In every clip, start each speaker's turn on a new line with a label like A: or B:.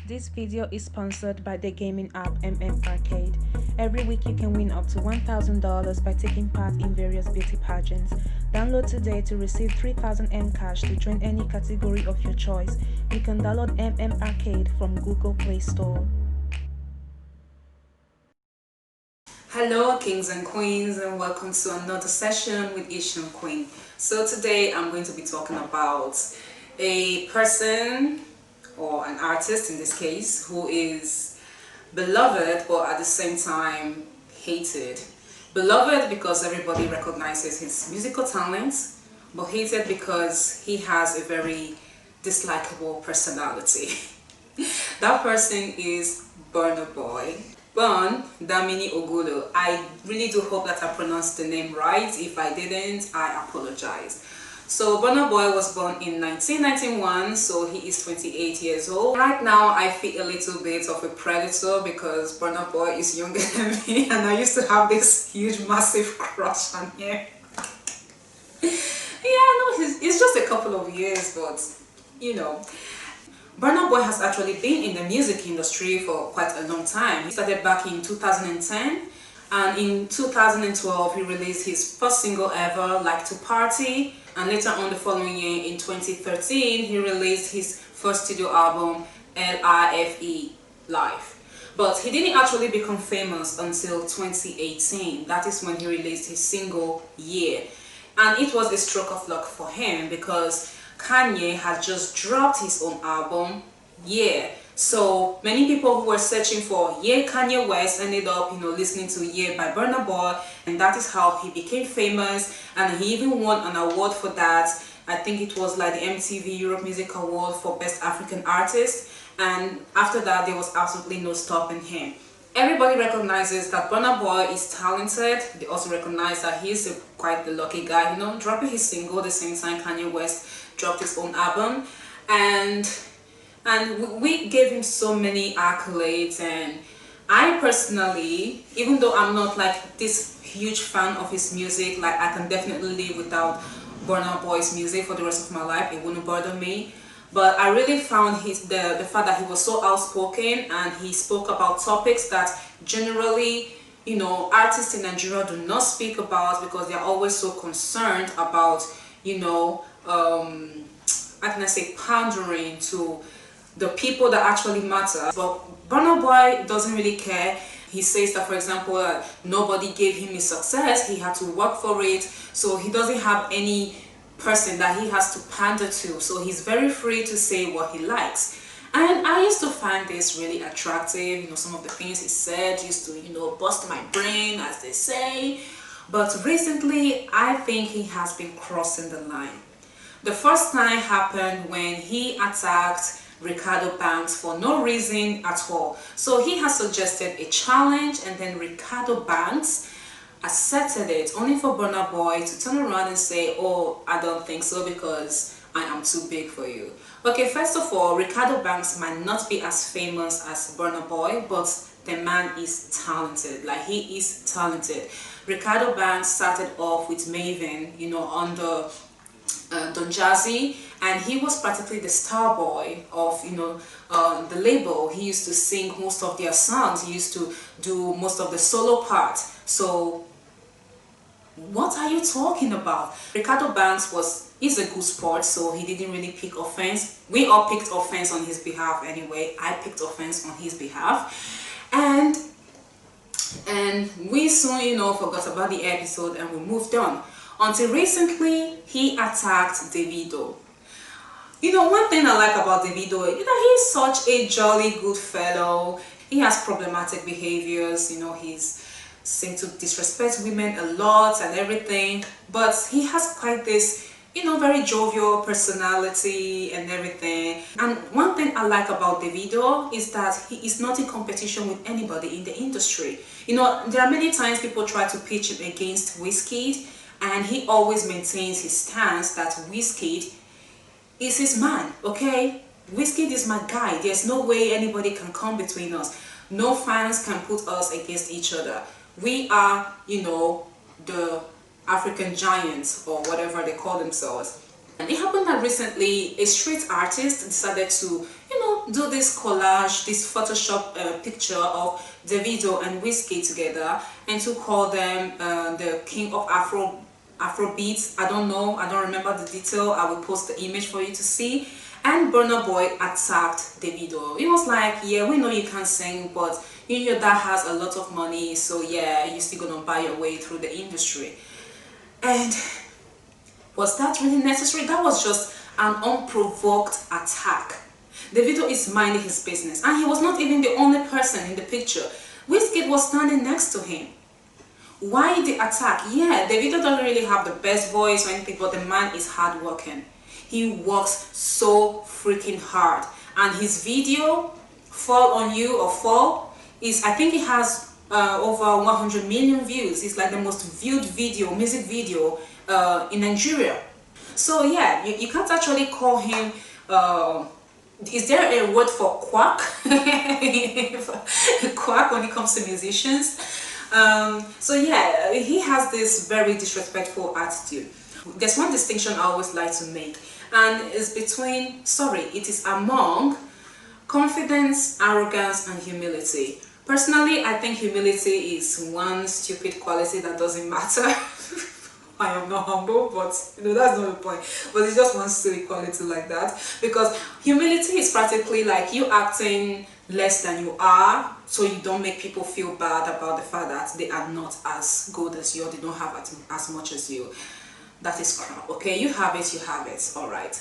A: This video is sponsored by the gaming app Arcade. Every week you can win up to $1,000 by taking part in various beauty pageants. Download today to receive 3,000 cash to join any category of your choice. You can download Arcade from Google Play Store.
B: Hello kings and queens, and welcome to another session with Asian Queen. So today I'm going to be talking about a person, or an artist in this case, who is beloved but at the same time hated. Beloved because everybody recognizes his musical talents, but hated because he has a very dislikable personality. That person is Burna Boy. Burn Damini Ogulo. I really do hope that I pronounced the name right. If I didn't, I apologize. So Burna Boy was born in 1991, so he is 28 years old. Right now I feel a little bit of a predator because Burna Boy is younger than me, and I used to have this huge massive crush on him. Yeah, no, it's just a couple of years, but you know. Burna Boy has actually been in the music industry for quite a long time. He started back in 2010, and in 2012 he released his first single ever, Like to Party, and later on the following year in 2013 he released his first studio album, Life, Life. But he didn't actually become famous until 2018. That is when he released his single Year, and it was a stroke of luck for him because Kanye had just dropped his own album, Yeah. So many people who were searching for Yeah Kanye West ended up, listening to Yeah by Burna Boy, and that is how he became famous. And he even won an award for that. I think it was like the MTV Europe Music Award for Best African Artist. And after that, there was absolutely no stopping him. Everybody recognizes that Burna Boy is talented. They also recognize that he's quite the lucky guy, dropping his single the same time Kanye West dropped his own album, and we gave him so many accolades. And I personally, even though I'm not like this huge fan of his music, like I can definitely live without Burna Boy's music for the rest of my life, it wouldn't bother me. But I really found the fact that he was so outspoken and he spoke about topics that generally, artists in Nigeria do not speak about because they're always so concerned about, how can I say, pandering to the people that actually matter. But Burna Boy doesn't really care. He says that, for example, nobody gave him his success, he had to work for it, so he doesn't have any person that he has to pander to, so he's very free to say what he likes. And I used to find this really attractive. Some of the things he said used to bust my brain, as they say. But recently I think he has been crossing the line. The first time happened when he attacked Reekado Banks for no reason at all. So he has suggested a challenge, and then Reekado Banks accepted it, only for Burna Boy to turn around and say, oh, I don't think so because I am too big for you. Okay, first of all, Reekado Banks might not be as famous as Burna Boy, but the man is talented. Like, he is talented. Reekado Banks started off with Maven, under Don Jazzy, and he was practically the star boy of the label. He used to sing most of their songs, he used to do most of the solo part. So what are you talking about? Reekado Banks is a good sport, so he didn't really pick offense. We all picked offense on his behalf anyway. I picked offense on his behalf, and we soon forgot about the episode and we moved on. Until recently, he attacked Davido. One thing I like about Davido is that he's such a jolly good fellow. He has problematic behaviors, he's seem to disrespect women a lot and everything, but he has quite this, very jovial personality and everything. And one thing I like about Davido is that he is not in competition with anybody in the industry. There are many times people try to pitch him against Wizkid, and he always maintains his stance that Wizkid is his man, okay? Wizkid is my guy. There's no way anybody can come between us. No fans can put us against each other. We are, the African giants, or whatever they call themselves. And it happened that recently a street artist decided to, do this collage, this Photoshop picture of Davido and Whiskey together, and to call them the king of Afrobeats. I don't know, I don't remember the detail. I will post the image for you to see. And Burna Boy attacked Davido. It was like, yeah, we know you can't sing, but your dad has a lot of money, so yeah, you're still gonna buy your way through the industry. And was that really necessary? That was just an unprovoked attack. Davido is minding his business, and he was not even the only person in the picture. Wizkid was standing next to him. Why the attack? Yeah, Davido doesn't really have the best voice or anything, but the man is hardworking. He works so freaking hard, and his video "Fall on You" or "Fall" is, I think it has over 100 million views. It's like the most viewed video, music video in Nigeria. So yeah, you can't actually call him. Is there a word for quack? Quack when it comes to musicians. So yeah, he has this very disrespectful attitude. There's one distinction I always like to make, and it's between, it is among confidence, arrogance, and humility. Personally, I think humility is one stupid quality that doesn't matter. I am not humble, but that's not the point. But it's just one silly quality like that, because humility is practically like you acting less than you are, so you don't make people feel bad about the fact that they are not as good as you, or they don't have as much as you. That is crap. Okay, you have it, all right.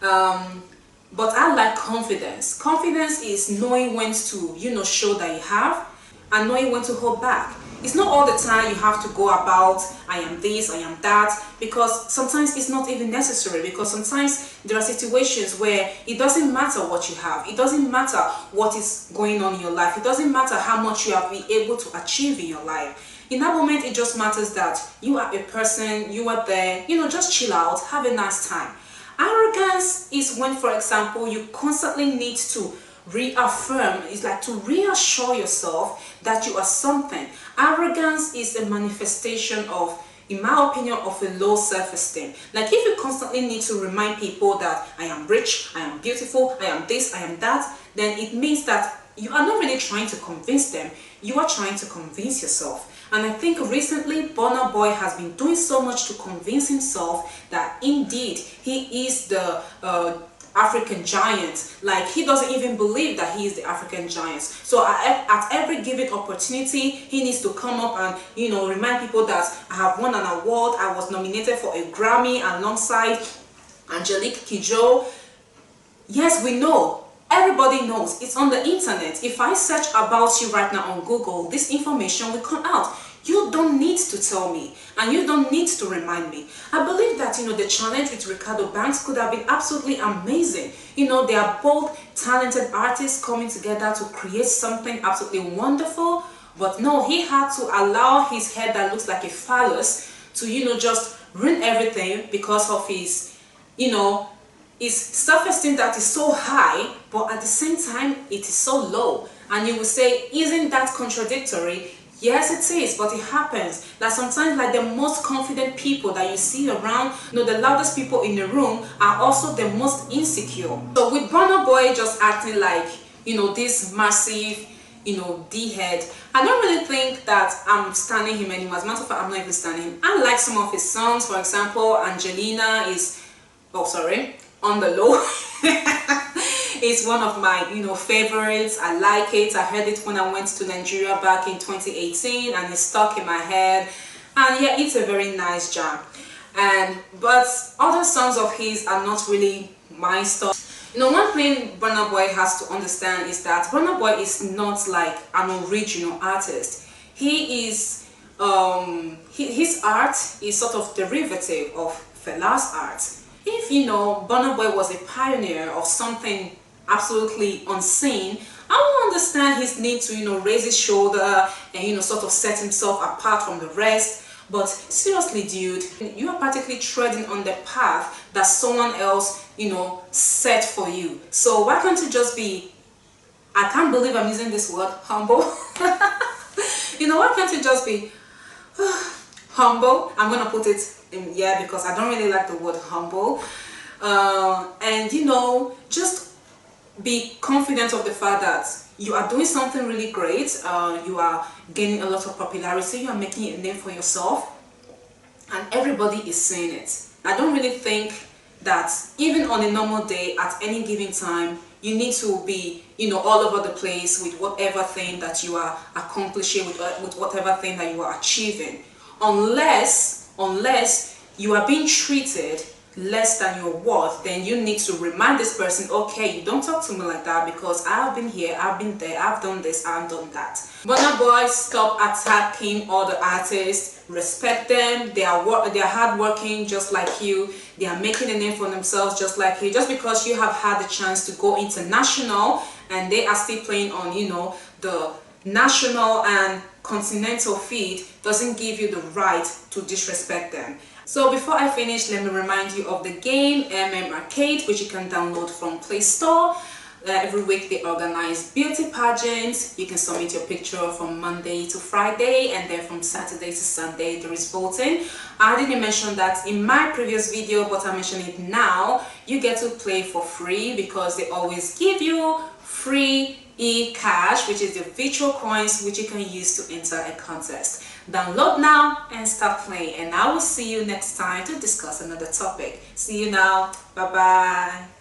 B: But I like confidence. Confidence is knowing when to show that you have, and knowing when to hold back. It's not all the time you have to go about, I am this, I am that, because sometimes it's not even necessary, because sometimes there are situations where it doesn't matter what you have, it doesn't matter what is going on in your life, it doesn't matter how much you have been able to achieve in your life. In that moment, it just matters that you are a person, you are there, just chill out, have a nice time. Arrogance is when, for example, you constantly need to reaffirm, it's like to reassure yourself that you are something. Arrogance is a manifestation of, in my opinion, of a low self-esteem. Like if you constantly need to remind people that I am rich, I am beautiful, I am this, I am that, then it means that you are not really trying to convince them, you are trying to convince yourself. And I think recently Burna Boy has been doing so much to convince himself that indeed he is the African giant. Like he doesn't even believe that he is the African giant. So at every given opportunity, he needs to come up and remind people that I have won an award, I was nominated for a Grammy alongside Angelique Kidjo. Yes, we know. Everybody knows. It's on the internet. If I search about you right now on Google, this information will come out. You don't need to tell me, and you don't need to remind me. I believe that the challenge with Reekado Banks could have been absolutely amazing. They are both talented artists coming together to create something absolutely wonderful. But no, he had to allow his head that looks like a phallus to just ruin everything because of his his self-esteem that is so high, but at the same time it is so low. And you will say, isn't that contradictory? Yes, it is, but it happens that sometimes, like the most confident people that you see around, the loudest people in the room are also the most insecure. So with Burna Boy just acting like this massive D-head, I don't really think that I'm standing him anymore. As a matter of fact, I'm not even standing him. I like some of his songs. For example, Angelina is On the Low. It's one of my favorites. I like it. I heard it when I went to Nigeria back in 2018, and it's stuck in my head. And yeah, it's a very nice jam. But other songs of his are not really my stuff. One thing Burna Boy has to understand is that Burna Boy is not like an original artist. He is his art is sort of derivative of Fela's art. If Burna Boy was a pioneer of something absolutely unseen, I will understand his need to raise his shoulder and sort of set himself apart from the rest. But seriously, dude, you are practically treading on the path that someone else set for you. So why can't you just be, I can't believe I'm using this word, humble. Why can't you just be humble? I'm gonna put it in because I don't really like the word humble. And just be confident of the fact that you are doing something really great. You are gaining a lot of popularity. You are making a name for yourself, and everybody is seeing it. I don't really think that even on a normal day, at any given time, you need to be, all over the place with whatever thing that you are accomplishing, with whatever thing that you are achieving, unless you are being treated less than your worth. Then you need to remind this person, okay, you don't talk to me like that, because I've been here, I've been there, I've done this, I've done that. Burna Boy, stop attacking all the artists. Respect them. They are hardworking just like you. They are making a name for themselves just like you. Just because you have had the chance to go international and they are still playing on, the national and continental feed, doesn't give you the right to disrespect them. So before I finish, let me remind you of the game Arcade, which you can download from Play Store. Every week they organize beauty pageants. You can submit your picture from Monday to Friday, and then from Saturday to Sunday there is voting. I didn't mention that in my previous video, but I mention it now. You get to play for free because they always give you free e-cash, which is the virtual coins which you can use to enter a contest. Download now and start playing, and I will see you next time to discuss another topic. See you now. Bye bye.